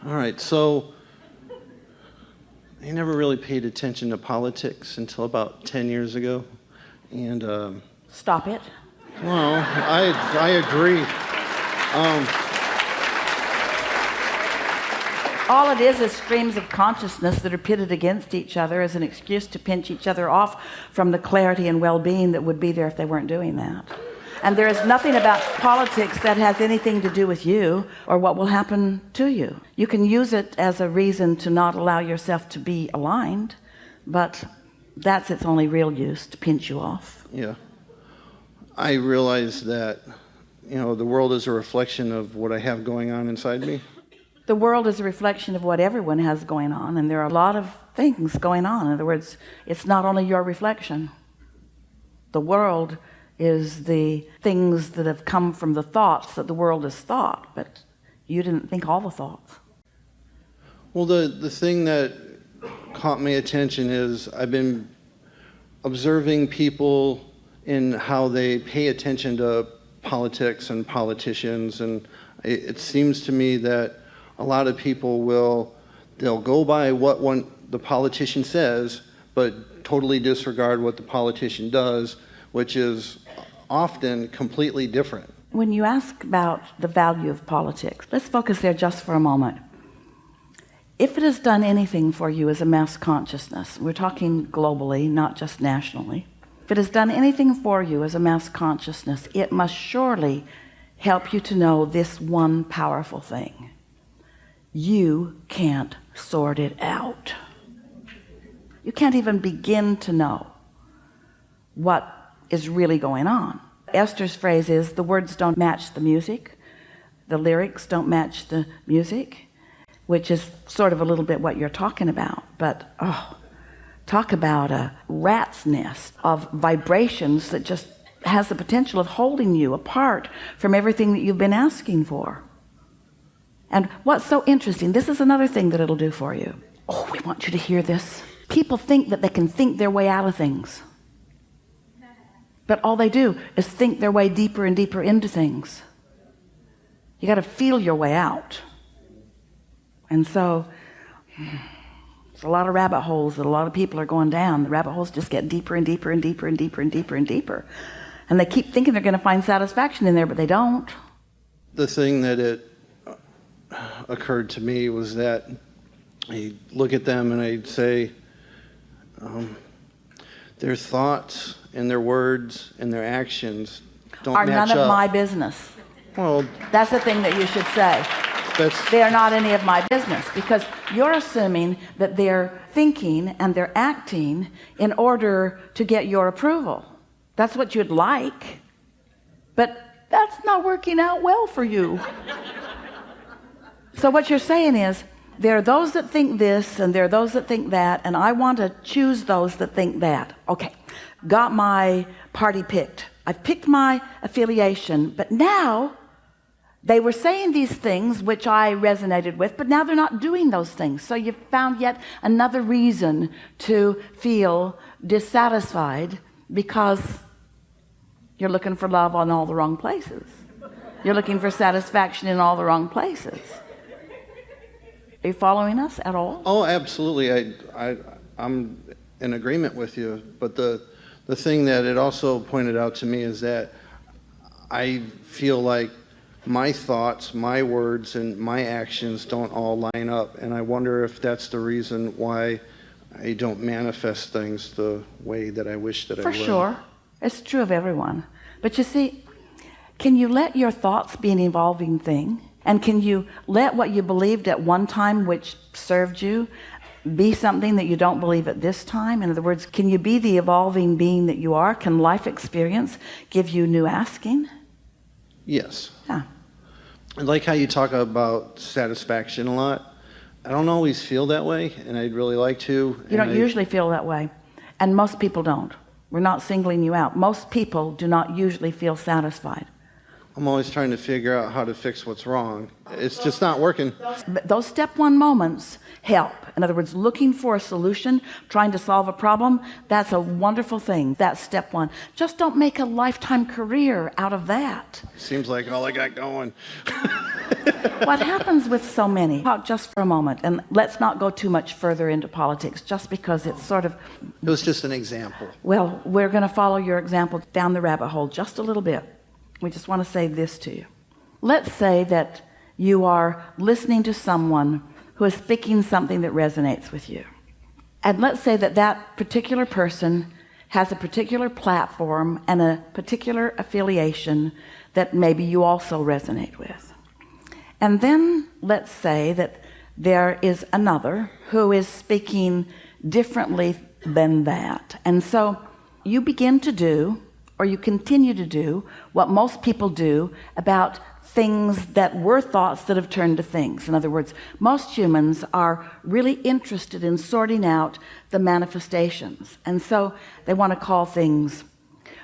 All right, so I never really paid attention to politics until about 10 years ago. And, Stop it. well, I agree. All it is streams of consciousness that are pitted against each other as an excuse to pinch each other off from the clarity and well-being that would be there if they weren't doing that. And there is nothing about politics that has anything to do with you or what will happen to you. You can use it as a reason to not allow yourself to be aligned, but that's its only real use, to pinch you off. Yeah. I realize that, the world is a reflection of what I have going on inside me. The world is a reflection of what everyone has going on, and there are a lot of things going on. In other words, it's not only your reflection. The world is the things that have come from the thoughts that the world has thought, but you didn't think all the thoughts. Well, the thing that caught my attention is I've been observing people in how they pay attention to politics and politicians, and it seems to me that a lot of people they'll go by what the politician says, but totally disregard what the politician does, which is often completely different. When you ask about the value of politics, let's focus there just for a moment. If it has done anything for you as a mass consciousness, we're talking globally, not just nationally. If it has done anything for you as a mass consciousness, it must surely help you to know this one powerful thing. You can't sort it out. You can't even begin to know what is really going on. Esther's phrase is, the words don't match the music, the lyrics don't match the music, which is sort of a little bit what you're talking about. But talk about a rat's nest of vibrations that just has the potential of holding you apart from everything that you've been asking for. And what's so interesting, this is another thing that it'll do for you. Oh, we want you to hear this. People think that they can think their way out of things. But all they do is think their way deeper and deeper into things. You got to feel your way out. And so it's a lot of rabbit holes that a lot of people are going down. The rabbit holes just get deeper and deeper and deeper and deeper and deeper and deeper. And they keep thinking they're going to find satisfaction in there, but they don't. The thing that it occurred to me was that I look at them and I'd say, their thoughts and their words and their actions don't match up. Are none of my business. Well, that's the thing that you should say. They are not any of my business, because you're assuming that they're thinking and they're acting in order to get your approval. That's what you'd like, but that's not working out well for you. So what you're saying is, there are those that think this and there are those that think that, and I want to choose those that think that. Okay, got my party picked. I've picked my affiliation, but now they were saying these things which I resonated with, but now they're not doing those things. So you've found yet another reason to feel dissatisfied, because you're looking for love on all the wrong places. You're looking for satisfaction in all the wrong places. Are you following us at all? Oh, absolutely. I'm in agreement with you. But the thing that it also pointed out to me is that I feel like my thoughts, my words, and my actions don't all line up. And I wonder if that's the reason why I don't manifest things the way that I wish that I would. For sure. It's true of everyone. But you see, can you let your thoughts be an evolving thing? And can you let what you believed at one time, which served you, be something that you don't believe at this time? In other words, can you be the evolving being that you are? Can life experience give you new asking? Yes. Yeah. I like how you talk about satisfaction a lot. I don't always feel that way, and I'd really like to. You don't usually feel that way. And most people don't. We're not singling you out. Most people do not usually feel satisfied. I'm always trying to figure out how to fix what's wrong. It's just not working. Those step one moments help. In other words, looking for a solution, trying to solve a problem, that's a wonderful thing. That's step one. Just don't make a lifetime career out of that. Seems like all I got going. What happens with so many, talk just for a moment, and let's not go too much further into politics, just because it's sort of, It was just an example. well, we're going to follow your example down the rabbit hole just a little bit. We just want to say this to you. Let's say that you are listening to someone who is speaking something that resonates with you. And let's say that that particular person has a particular platform and a particular affiliation that maybe you also resonate with. And then let's say that there is another who is speaking differently than that. And so you begin to do, or you continue to do, what most people do about things that were thoughts that have turned to things. In other words, most humans are really interested in sorting out the manifestations. And so they want to call things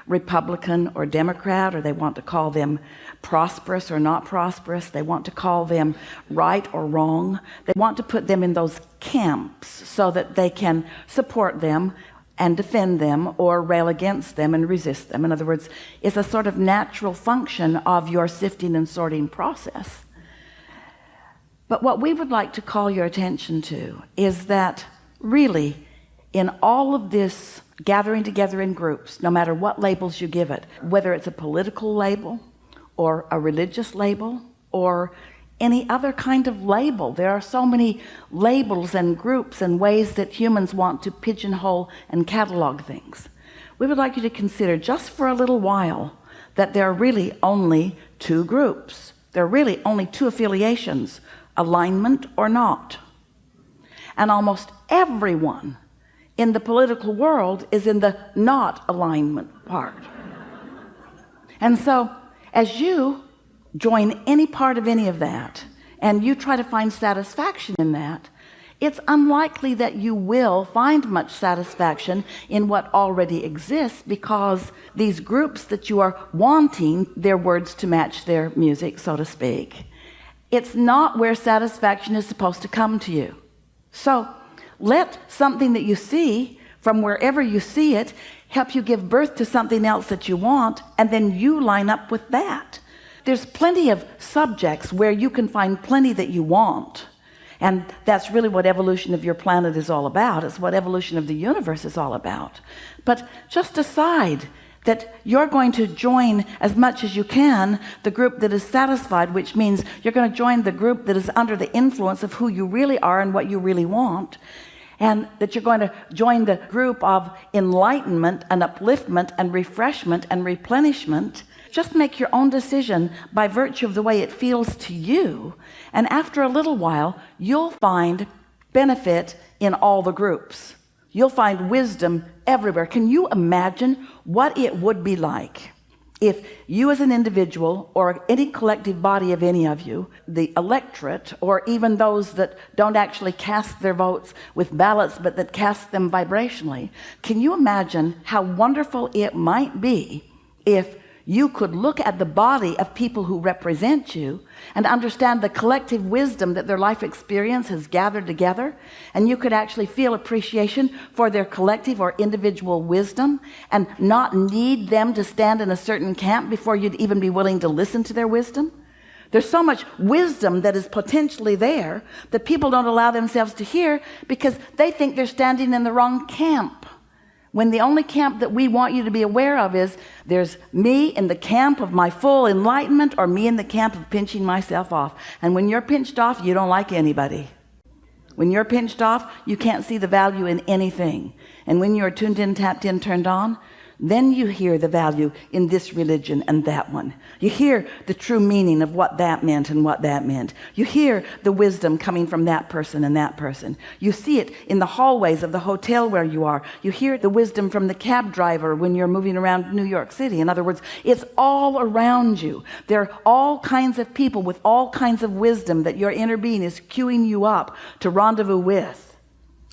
Republican or Democrat, or they want to call them prosperous or not prosperous. They want to call them right or wrong. They want to put them in those camps so that they can support them and defend them or rail against them and resist them. In other words, it's a sort of natural function of your sifting and sorting process. But what we would like to call your attention to is that really in all of this gathering together in groups, no matter what labels you give it, whether it's a political label or a religious label or any other kind of label. There are so many labels and groups and ways that humans want to pigeonhole and catalog things. We would like you to consider just for a little while that there are really only two groups. There are really only two affiliations, alignment or not. And almost everyone in the political world is in the not alignment part. And so as you join any part of any of that and you try to find satisfaction in that, it's unlikely that you will find much satisfaction in what already exists, because these groups that you are wanting their words to match their music, so to speak, it's not where satisfaction is supposed to come to you. So let something that you see from wherever you see it help you give birth to something else that you want, and then you line up with that. There's plenty of subjects where you can find plenty that you want, and that's really what evolution of your planet is all about. It's what evolution of the universe is all about. But just decide that you're going to join as much as you can the group that is satisfied, which means you're going to join the group that is under the influence of who you really are and what you really want, and that you're going to join the group of enlightenment and upliftment and refreshment and replenishment. Just make your own decision by virtue of the way it feels to you, and after a little while you'll find benefit in all the groups. You'll find wisdom everywhere. Can you imagine what it would be like if you as an individual, or any collective body of any of you, the electorate, or even those that don't actually cast their votes with ballots but that cast them vibrationally, can you imagine how wonderful it might be if you could look at the body of people who represent you and understand the collective wisdom that their life experience has gathered together, and you could actually feel appreciation for their collective or individual wisdom and not need them to stand in a certain camp before you'd even be willing to listen to their wisdom? There's so much wisdom that is potentially there that people don't allow themselves to hear because they think they're standing in the wrong camp, when the only camp that we want you to be aware of is there's me in the camp of my full enlightenment, or me in the camp of pinching myself off. And when you're pinched off, you don't like anybody. When you're pinched off, you can't see the value in anything. And when you're tuned in, tapped in, turned on, then you hear the value in this religion and that one. You hear the true meaning of what that meant and what that meant. You hear the wisdom coming from that person and that person. You see it in the hallways of the hotel where you are. You hear the wisdom from the cab driver when you're moving around New York City. In other words, it's all around you. There are all kinds of people with all kinds of wisdom that your inner being is queuing you up to rendezvous with.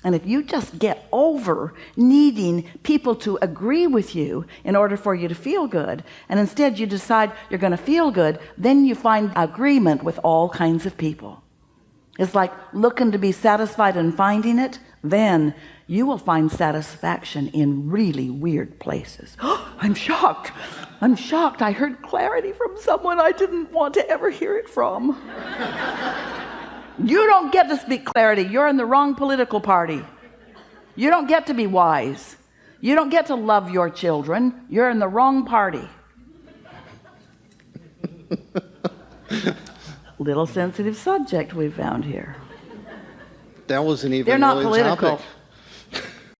And if you just get over needing people to agree with you in order for you to feel good, and instead you decide you're going to feel good, then you find agreement with all kinds of people. It's like looking to be satisfied and finding it. then you will find satisfaction in really weird places. I'm shocked. I'm shocked. I heard clarity from someone I didn't want to ever hear it from. You don't get to speak clarity. You're in the wrong political party. You don't get to be wise. You don't get to love your children. You're in the wrong party. Little sensitive subject we found here. That wasn't even They're not really a political. topic.